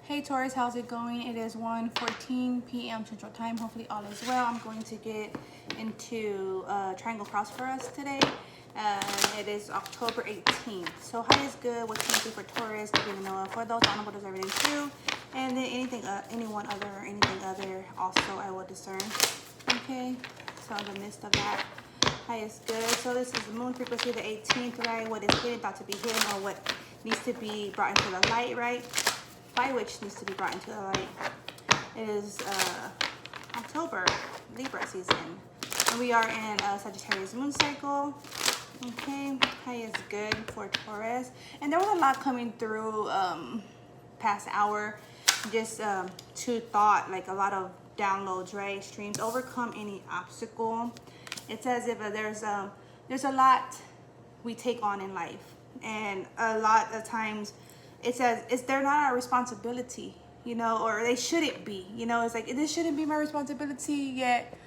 Hey Taurus, how's it going? It is 1:14 p.m. Central Time. Hopefully all is well. I'm going to get into Triangle Cross for us today. It is October 18th. So high is good. What can you do for Taurus? Do you know for those honorable does everything too? And then anything, anyone other or anything other also I will discern. Okay. So in the midst of that, high is good. So this is the moon frequency, the 18th, right? What is hidden, thought to be hidden, or what needs to be brought into the light, right? By which needs to be brought into the light. It is October, Libra season. And we are in Sagittarius moon cycle. Okay, high is good for Taurus. And there was a lot coming through past hour. Just to thought, like a lot of downloads, right? Streams, overcome any obstacle. It's as if there's a lot we take on in life. And a lot of times, it says they're not our responsibility, you know, or they shouldn't be, you know. It's like, this shouldn't be my responsibility, yet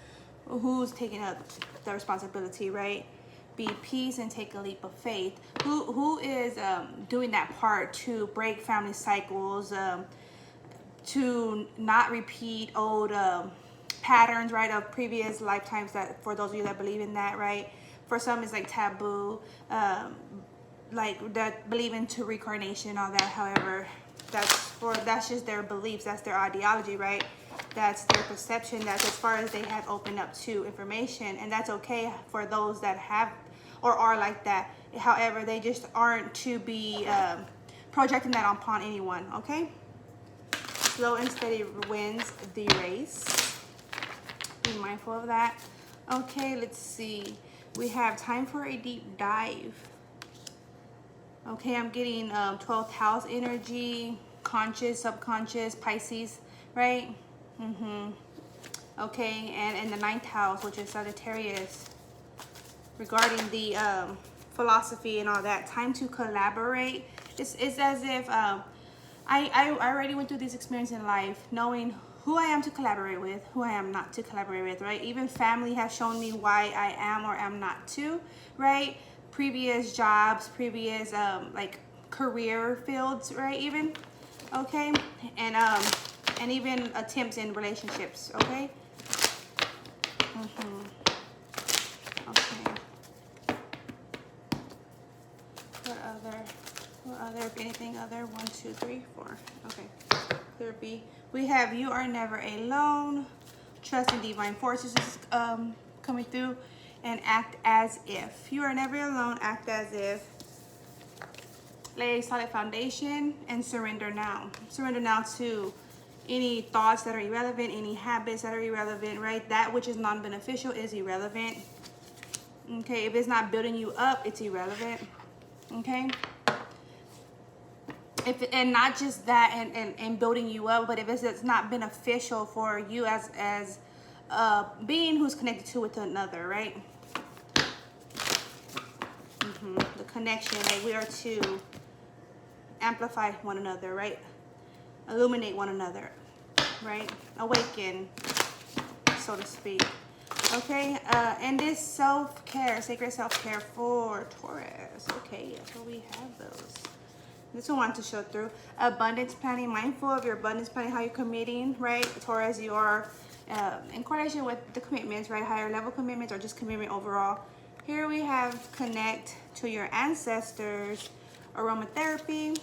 who's taking up the responsibility, right? Be peace and take a leap of faith. Who is doing that part to break family cycles, to not repeat old patterns, right, of previous lifetimes, that for those of you that believe in that, right? For some it's like taboo, like that believe into reincarnation, all that. However, that's just their beliefs, that's their ideology, right? That's their perception. That's as far as they have opened up to information, and that's okay for those that have or are like that. However, they just aren't to be projecting that upon anyone. Okay, slow and steady wins the race. Be mindful of that. Okay, let's see, we have time for a deep dive. Okay, I'm getting 12th house energy, conscious, subconscious, Pisces, right? Okay, and in the 9th house, which is Sagittarius, regarding the philosophy and all that, time to collaborate. It's as if I already went through this experience in life, knowing who I am to collaborate with, who I am not to collaborate with, right? Even family has shown me why I am or am not to, right? Previous jobs, previous like career fields, right? Even, okay, and even attempts in relationships, okay. Okay. What other, if anything other? 1, 2, 3, 4. Okay. There be. We have you are never alone. Trust in divine forces is coming through. And act as if. You are never alone. Act as if. Lay a solid foundation and surrender now. Surrender now to any thoughts that are irrelevant, any habits that are irrelevant, right? That which is non-beneficial is irrelevant. Okay, if it's not building you up, it's irrelevant. Okay, and not just that, and building you up, but if it's not beneficial for you as a being who's connected to with another, right? The connection, like we are to amplify one another, right? Illuminate one another, right? Awaken, so to speak. Okay, and this self-care, sacred self-care for Taurus. Okay, so we have those. This one wants to show through. Abundance planning, mindful of your abundance planning, how you're committing, right? Taurus, you are in correlation with the commitments, right? Higher level commitments or just commitment overall. Here we have connect to your ancestors, aromatherapy.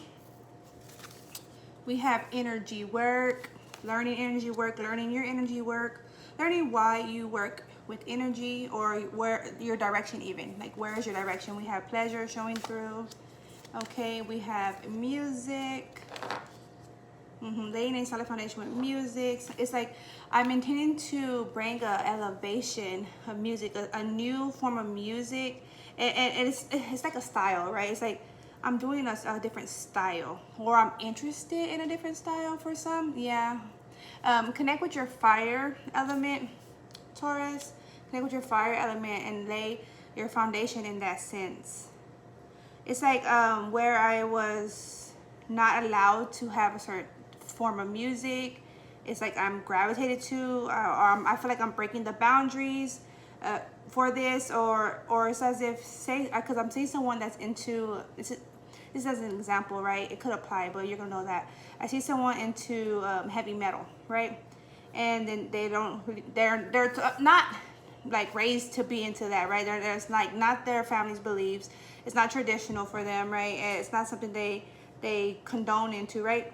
We have energy work, learning energy work, learning your energy work, learning why you work with energy, or where your direction, even like where is your direction. We have pleasure showing through. Okay, we have music, laying a solid foundation with music. It's like I'm intending to bring a elevation of music, a new form of music, and it's like a style, right? It's like I'm doing a different style, or I'm interested in a different style for some. Yeah. Connect with your fire element, Taurus. Connect with your fire element and lay your foundation in that sense. It's like where I was not allowed to have a certain form of music. It's like I'm gravitated to, or I feel like I'm breaking the boundaries for this, or it's as if, say, because I'm seeing someone that's into, this as an example, right? It could apply, but you're gonna know that. I see someone into heavy metal, right? And then they're not like raised to be into that, right? There's like not their family's beliefs. It's not traditional for them, right? And it's not something they condone into, right?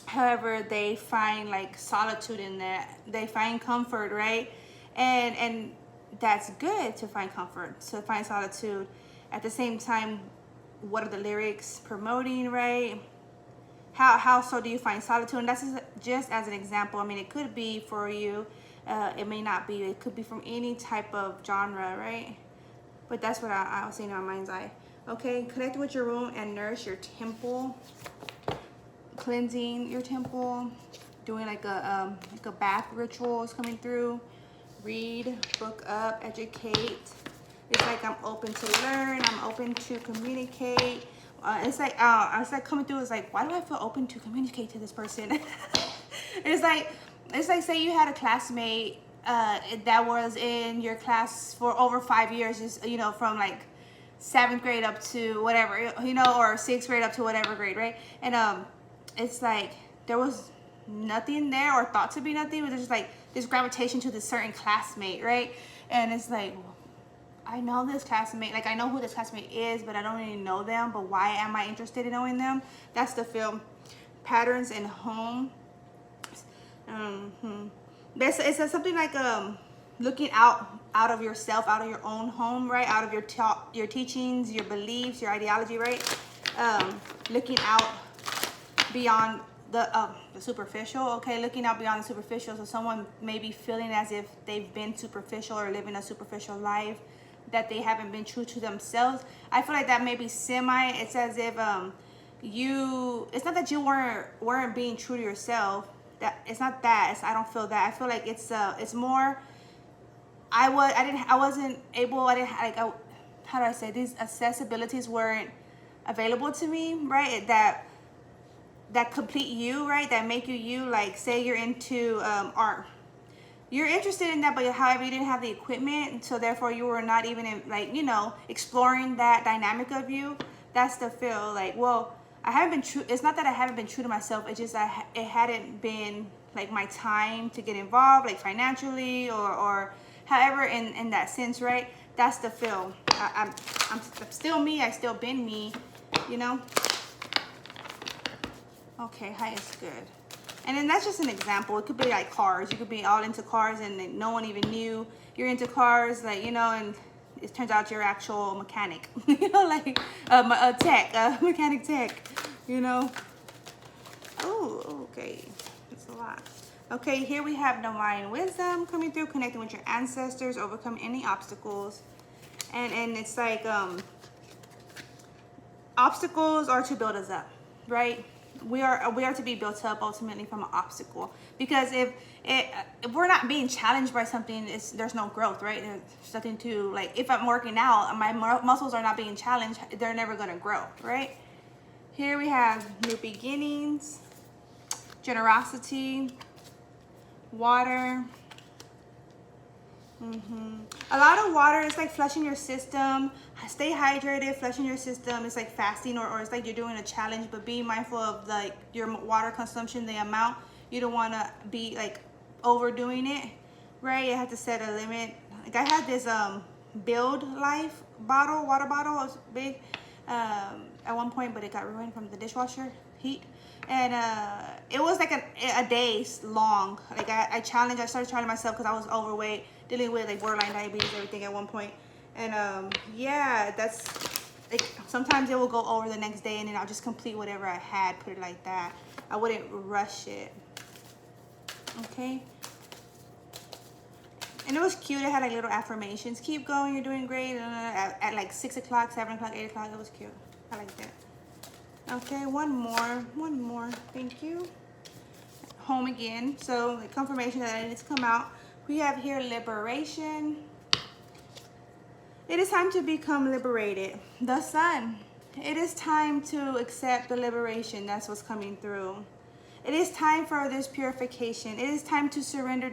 However, they find like solitude in that. They find comfort, right? And that's good to find comfort, to find solitude. At the same time, what are the lyrics promoting, right? How so do you find solitude? And that's just as an example. I mean, it could be for you. It may not be. It could be from any type of genre, right? But that's what I was saying in my mind's eye. Okay, connect with your room and nourish your temple. Cleansing your temple, doing like a bath ritual is coming through. Read, book up, educate. It's like I'm open to learn. I'm open to communicate. It's like coming through. It's like, why do I feel open to communicate to this person? it's like say you had a classmate that was in your class for over 5 years, just from like 7th grade up to whatever, or 6th grade up to whatever grade, right? And it's like there was nothing there or thought to be nothing, but there's just like this gravitation to this certain classmate, right? And it's like, I know this classmate, like I know who this classmate is, but I don't really know them. But why am I interested in knowing them? That's the film. Patterns in home. It's something like looking out of yourself, out of your own home, right? Out of your teachings, your beliefs, your ideology, right? Looking out beyond the superficial, okay? Looking out beyond the superficial. So someone may be feeling as if they've been superficial or living a superficial life, that they haven't been true to themselves. I feel like that may be semi. It's as if it's not that you weren't being true to yourself. That it's not that. I don't feel that. I feel like it's more. How do I say, these accessibilities weren't available to me, right? That complete you, right? That make you. Like, say you're into art. You're interested in that, but however, you didn't have the equipment, so therefore you were not even exploring that dynamic of you. That's the feel. Like, well, I haven't been true. It's not that I haven't been true to myself. It's just it hadn't been like my time to get involved, like financially or however in that sense, right? That's the feel. I'm still me. I still been me, Okay, high is good. And then that's just an example. It could be like cars. You could be all into cars and no one even knew you're into cars, and it turns out you're actual mechanic, like a tech, mechanic tech, Oh, okay. That's a lot. Okay, here we have divine wisdom coming through, connecting with your ancestors, overcome any obstacles. And it's like obstacles are to build us up, right? We are to be built up ultimately from an obstacle, because if we're not being challenged by something, there's no growth, right? There's nothing to, like, if I'm working out, my muscles are not being challenged, they're never going to grow, right? Here we have new beginnings, generosity, water. A lot of water. It's like flushing your system. Stay hydrated, flushing your system. It's like fasting, or it's like you're doing a challenge, but be mindful of like your water consumption, the amount. You don't want to be like overdoing it, right? You have to set a limit. Like, I had this Build Life water bottle. It was big at one point, but it got ruined from the dishwasher heat. And it was like a day long. Like, I started challenging myself because I was overweight, dealing with like borderline diabetes, everything at one point. And yeah, that's like, sometimes it will go over the next day, and then I'll just complete whatever I had, put it like that. I wouldn't rush it. Okay. And it was cute. It had like little affirmations. Keep going, you're doing great. At like 6 o'clock, 7 o'clock, 8 o'clock. It was cute. I like that. Okay, one more. Thank you. Home again. So the confirmation that I needed to come out. We have here liberation. It is time to become liberated. The sun. It is time to accept the liberation. That's what's coming through. It is time for this purification. It is time to surrender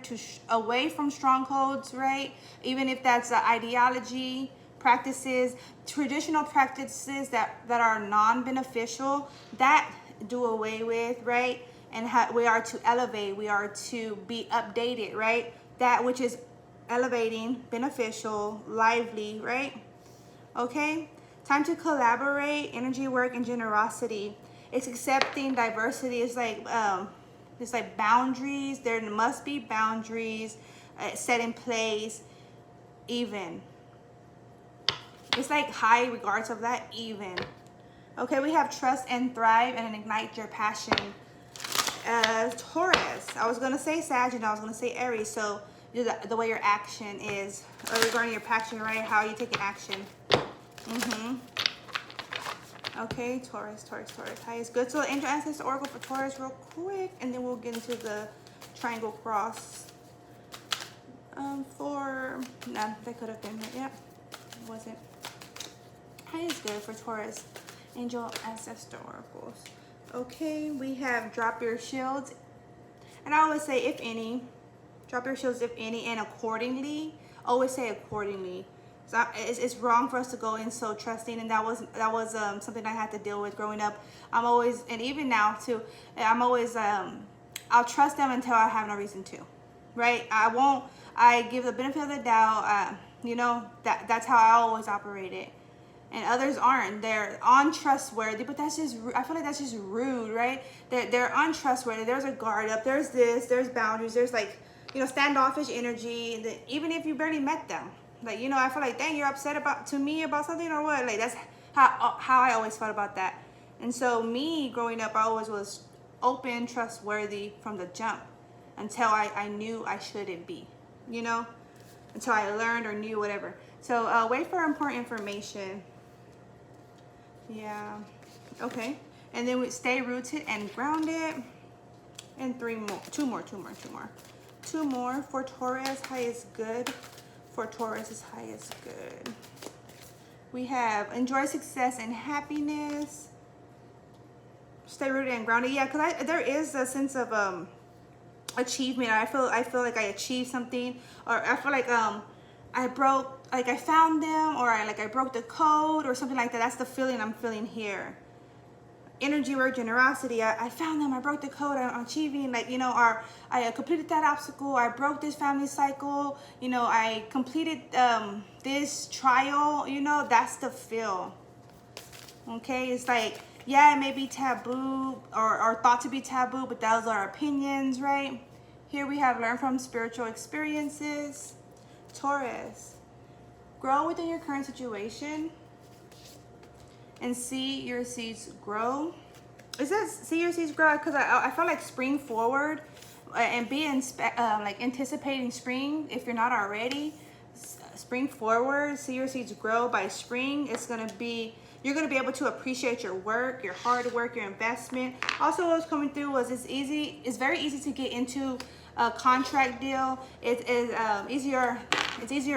away from strongholds, right? Even if that's an ideology, practices, traditional practices that are non-beneficial, that do away with, right? And we are to elevate, we are to be updated, right? That which is elevating, beneficial, lively, right? Okay, time to collaborate, energy work, and generosity. It's accepting diversity. It's like boundaries. There must be boundaries set in place. Even. It's like high regards of that. Even. Okay, we have trust and thrive and ignite your passion. Taurus. I was gonna say Sag and I was gonna say Aries. So the way your action is regarding your passion, right? How you taking action. Okay, Taurus. Highest good. So angel ancestor oracle for Taurus real quick, and then we'll get into the triangle cross. That could have been it. Yep, it wasn't. Highest good for Taurus. Angel ancestor oracles. Okay, we have drop your shields, and I always say if any, drop your shields if any, and accordingly. Always say accordingly. So it's wrong for us to go in so trusting, and that was something I had to deal with growing up. I'm always, and even now too, I'm always I'll trust them until I have no reason to, right? I give the benefit of the doubt. You know, that's how I always operated, and others aren't. They're untrustworthy, but that's just, I feel like that's just rude, right? They're untrustworthy. There's a guard up. There's there's boundaries. There's like, you know, standoffish energy. Even if you barely met them. Like, you know, I feel like, dang, you're upset about something or what? Like, that's how I always felt about that. And so me growing up, I always was open, trustworthy from the jump until I knew I shouldn't be, you know, until I learned or knew whatever. So wait for important information. Yeah. Okay. And then we stay rooted and grounded. And two more for Taurus. Highest good. For Taurus is highest good. We have enjoy success and happiness. Stay rooted and grounded. Yeah, because there is a sense of achievement. I feel like I achieved something, or I feel like I found them, or I broke the code or something like that. That's the feeling I'm feeling here. Energy work, generosity. I found them. I broke the code. I'm achieving, like, you know, or I completed that obstacle. I broke this family cycle. You know, I completed this trial. You know, that's the feel. Okay, it's like, yeah, it may be taboo or thought to be taboo, but those are opinions, right? Here we have learn from spiritual experiences. Taurus, grow within your current situation and see your seeds grow. It says see your seeds grow because I feel like spring forward and be like anticipating spring if you're not already. Spring forward, see your seeds grow. By spring, you're gonna be able to appreciate your work, your hard work, your investment. Also, what was coming through was it's very easy to get into a contract deal. It is easier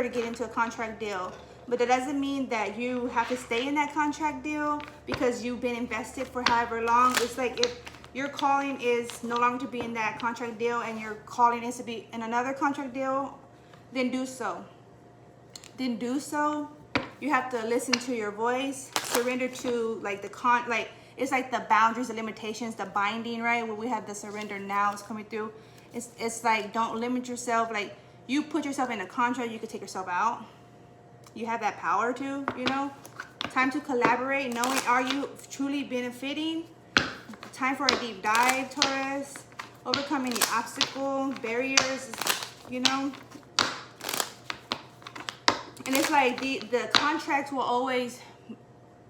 to get into a contract deal. But that doesn't mean that you have to stay in that contract deal because you've been invested for however long. It's like if your calling is no longer to be in that contract deal and your calling is to be in another contract deal, then do so. You have to listen to your voice, surrender to like it's like the boundaries, the limitations, the binding, right? Where we have the surrender now is coming through. It's like, don't limit yourself. Like, you put yourself in a contract, you could take yourself out. You have that power to, you know. Time to collaborate, knowing are you truly benefiting. Time for a deep dive, Taurus. Overcoming the obstacle, barriers, you know. And it's like the contracts will always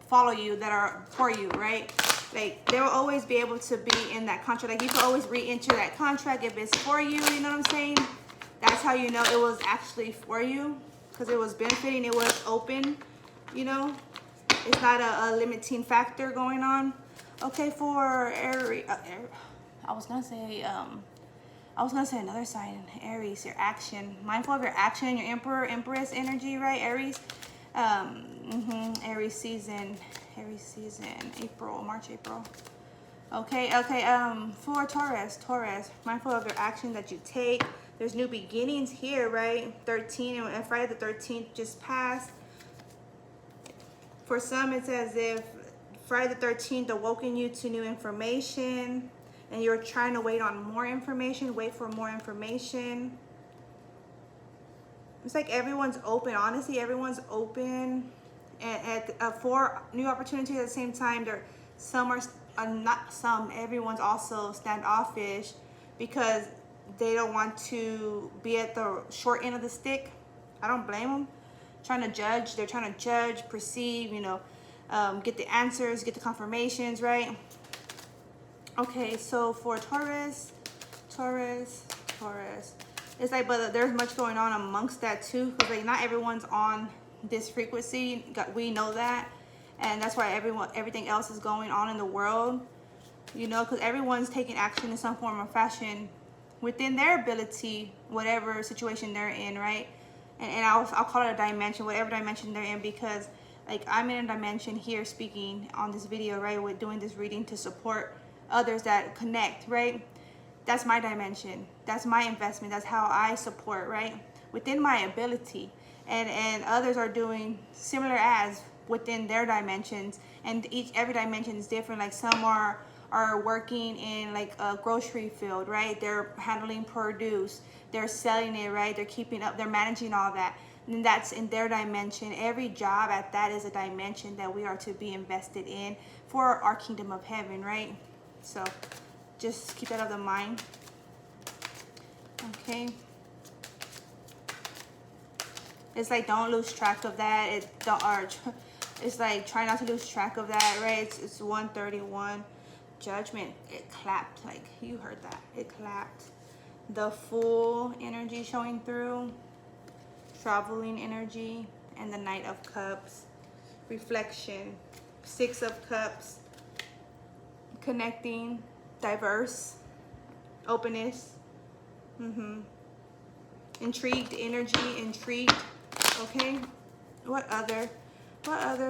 follow you that are for you, right? Like, they will always be able to be in that contract. Like, you can always re-enter that contract if it's for you, you know what I'm saying? That's how you know it was actually for you. Because it was benefiting, it was open, you know. It's not a limiting factor going on. Okay, for Aries, I was gonna say another sign, Aries, your action. Mindful of your action, your Emperor, Empress energy, right, Aries? Aries season, March, April. Okay, for Taurus, mindful of your action that you take. There's new beginnings here, right? 13, and Friday the 13th just passed. For some, it's as if Friday the 13th awoken you to new information, and you're trying to wait on more information, wait for more information. It's like everyone's open. Honestly, everyone's open for new opportunities. At the same time, some are not some. Everyone's also standoffish because they don't want to be at the short end of the stick. I don't blame them. Trying to judge. They're trying to judge, perceive, get the answers, get the confirmations, right? Okay, so for Taurus, it's like, but there's much going on amongst that too, because like not everyone's on this frequency. We know that, and that's why everything else is going on in the world, because everyone's taking action in some form or fashion within their ability, whatever situation they're in, right? And I'll call it a dimension, whatever dimension they're in, because like I'm in a dimension here speaking on this video, right, with doing this reading to support others that connect, right? That's my dimension. That's my investment. That's how I support, right? Within my ability. And others are doing similar as within their dimensions. And every dimension is different. Like some are working in like a grocery field, right? They're handling produce. They're selling it, right? They're keeping up. They're managing all that. And that's in their dimension. Every job at that is a dimension that we are to be invested in for our kingdom of heaven, right? So just keep that out of the mind. Okay. It's like don't lose track of that. It's like try not to lose track of that, right? It's 131. Judgment. It clapped. Like you heard that. It clapped. The Fool energy showing through. Traveling energy. And the Knight of Cups. Reflection. 6 of Cups. Connecting. Diverse. Openness. Intrigued energy. Intrigued. Okay. What other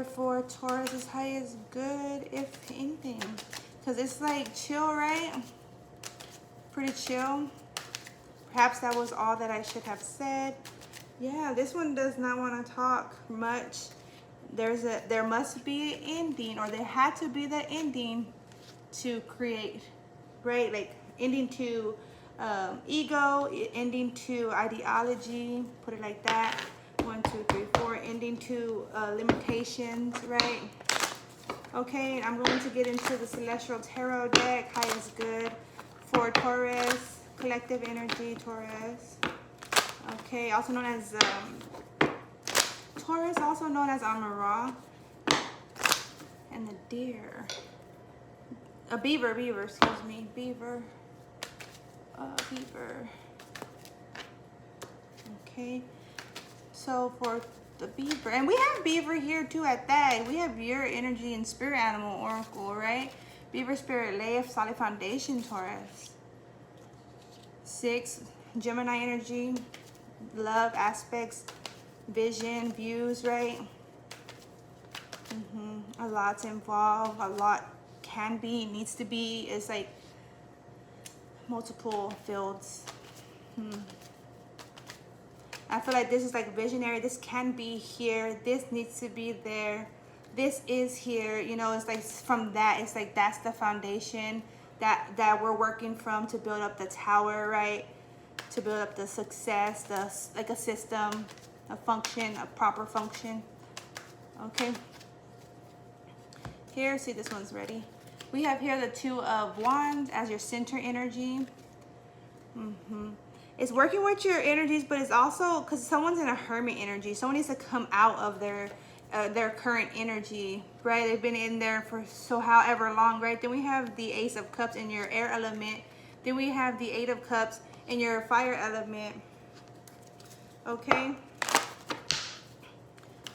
for Taurus is high is good, if anything? Because it's like chill, right? Pretty chill. Perhaps that was all that I should have said. Yeah, this one does not want to talk much. There must be an ending, or there had to be the ending to create, right? Like ending to ego, ending to ideology, put it like that. 1, 2, 3, 4, ending to limitations, right? Okay, I'm going to get into the Celestial Tarot deck. High is good for Taurus, collective energy, Taurus. Okay, also known as Taurus, also known as Amara, and the deer. A beaver, excuse me, beaver. Okay, so for the beaver, and we have beaver here too at that. We have your energy and spirit animal oracle, right? Beaver spirit, lay a solid foundation, Taurus. 6, Gemini energy, love aspects, vision, views, right? A lot's involved, a lot can be, needs to be. It's like multiple fields. I feel like this is like visionary. This can be here. This needs to be there. This is here. It's like from that, it's like that's the foundation that we're working from to build up the tower, right? To build up the success, like a system, a function, a proper function. Okay. Here, see, this one's ready. We have here the 2 of Wands as your center energy. It's working with your energies, but it's also because someone's in a hermit energy. Someone needs to come out of their current energy, right? They've been in there for however long, right? Then we have the Ace of Cups in your air element. Then we have the 8 of Cups in your fire element. Okay.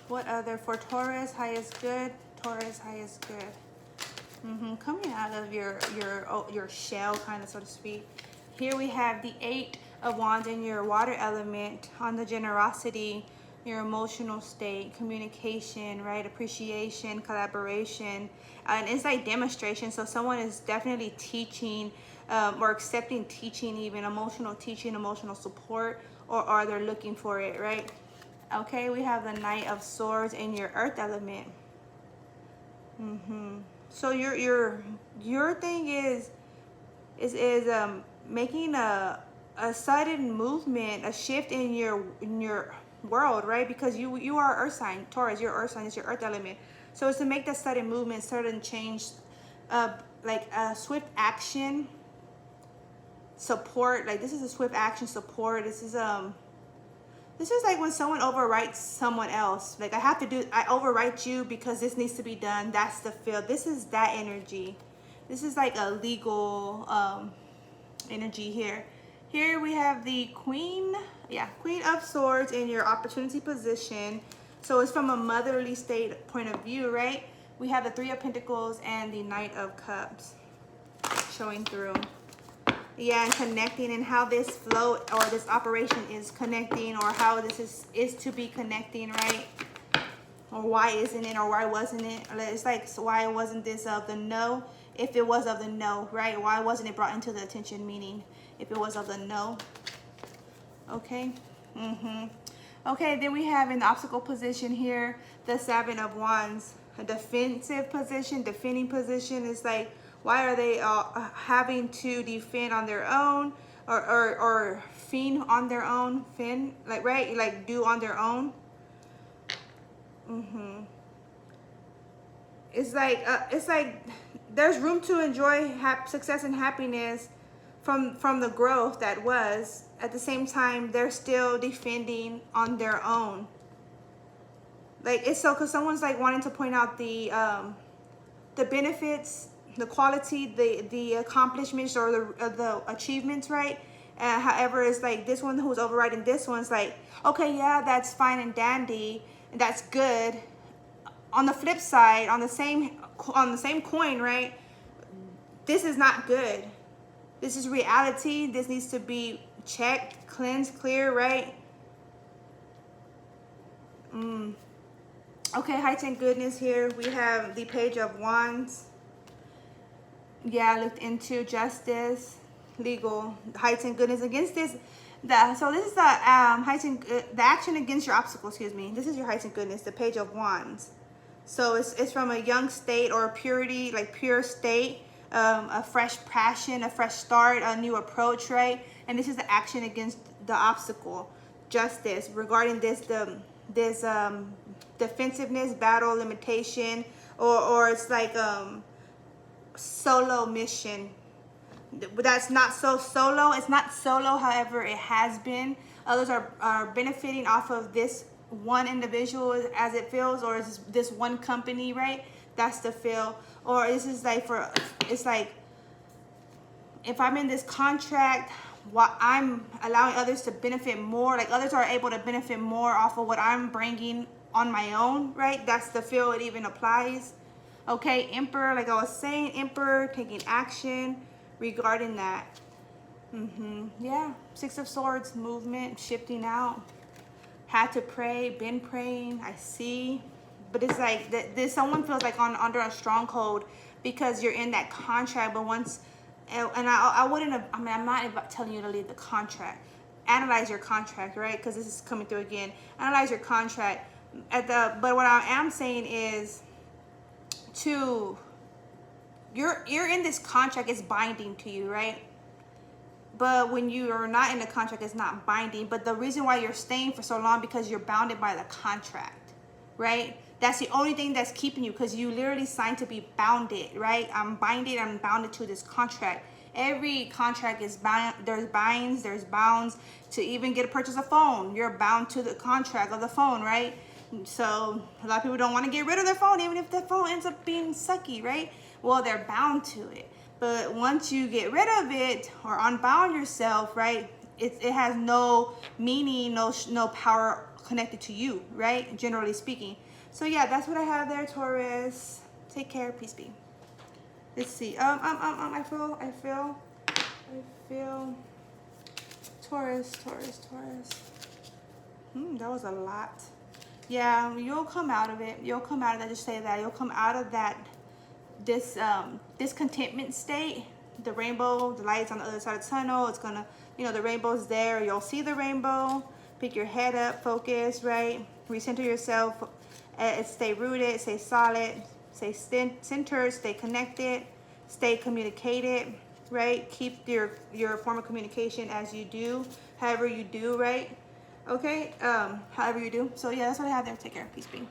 What other for Taurus? High is good. Taurus, high is good. Coming out of your shell, kind of, so to speak. Here we have the 8 of Wands in your water element on the generosity, your emotional state, communication, right? Appreciation, collaboration, and it's like demonstration. So someone is definitely teaching or accepting teaching, even emotional teaching, emotional support, or they're looking for it, right? Okay, we have the Knight of Swords in your earth element. So your thing is making a sudden movement, a shift in your world, right? Because you are earth sign, Taurus, your earth sign is your earth element. So it's to make that sudden movement, sudden change, like a swift action, support. Like this is a swift action support. This is like when someone overwrites someone else. Like I overwrite you because this needs to be done. That's the feel. This is that energy. This is like a legal energy here. Here we have the Queen of Swords in your opportunity position. So it's from a motherly state point of view, right? We have the Three of Pentacles and the Knight of Cups showing through. Yeah, and connecting, and how this flow or this operation is connecting, or how this is to be connecting, right? Or why isn't it, or why wasn't it? It's like, so why wasn't this of the no? If it was of the no, right? Why wasn't it brought into the attention? Meaning, if it was of the no. Okay. Okay, then we have in the obstacle position here the Seven of Wands, a defensive position, defending position. Is like, why are they having to defend on their own, or fend on their own, like, right, like do on their own. It's like there's room to enjoy success and happiness from the growth that was. At the same time, they're still defending on their own. Like, it's so, because someone's like wanting to point out the benefits, the quality, the accomplishments, or the achievements, right? However, it's like this one who's overriding this one's like, okay, yeah, that's fine and dandy, and that's good. On the flip side, on the same coin, right? This is not good. This is reality. This needs to be checked, cleansed, clear, right? Okay, heightened goodness here. We have the Page of Wands. Yeah, looked into justice, legal, heightened goodness against this. So this is the heightened the action against your obstacle. Excuse me. This is your heightened goodness, the Page of Wands. So it's from a young state, or purity, like pure state, a fresh passion, a fresh start, a new approach, right? And this is the action against the obstacle, justice, regarding this defensiveness, battle, limitation, or it's like solo mission. But that's not so solo. It's not solo, however, it has been. Others are benefiting off of this one individual, as it feels, or is this one company, right? That's the feel. Or this is like it's like, if I'm in this contract, what I'm allowing others to benefit more, like others are able to benefit more off of what I'm bringing on my own, right? That's the feel. It even applies. Okay, Emperor, like I was saying, Emperor taking action regarding that. Yeah, Six of Swords, movement, shifting out. Had to pray, been praying, I see. But it's like this someone feels like under a stronghold because you're in that contract. But once, and I wouldn't have, I mean, I'm not telling you to leave the contract. Analyze your contract, right? Because this is coming through again. Analyze your contract. But what I am saying is, you're in this contract, it's binding to you, right? But when you are not in the contract, it's not binding. But the reason why you're staying for so long, because you're bounded by the contract, right? That's the only thing that's keeping you, because you literally signed to be bounded, right? I'm bounded to this contract. Every contract is bound. There's binds, there's bounds. To even get a purchase a phone, you're bound to the contract of the phone, right? So a lot of people don't want to get rid of their phone, even if the phone ends up being sucky, right? Well, they're bound to it. But once you get rid of it or unbound yourself, right, it has no meaning, no power connected to you, right? Generally speaking. So yeah, that's what I have there, Taurus. Take care, peace be. Let's see. I feel Taurus. That was a lot. Yeah, you'll come out of it. You'll come out of that. Just say that. You'll come out of that. This discontentment state, the rainbow, the light's on the other side of the tunnel. It's gonna, the rainbow's there. You'll see the rainbow. Pick your head up, focus, right? Recenter yourself. Stay rooted, stay solid. Stay centered, stay connected, stay communicated, right? Keep your form of communication as you do, however you do, right? Okay, however you do. So yeah, that's what I have there. Take care. Peace be.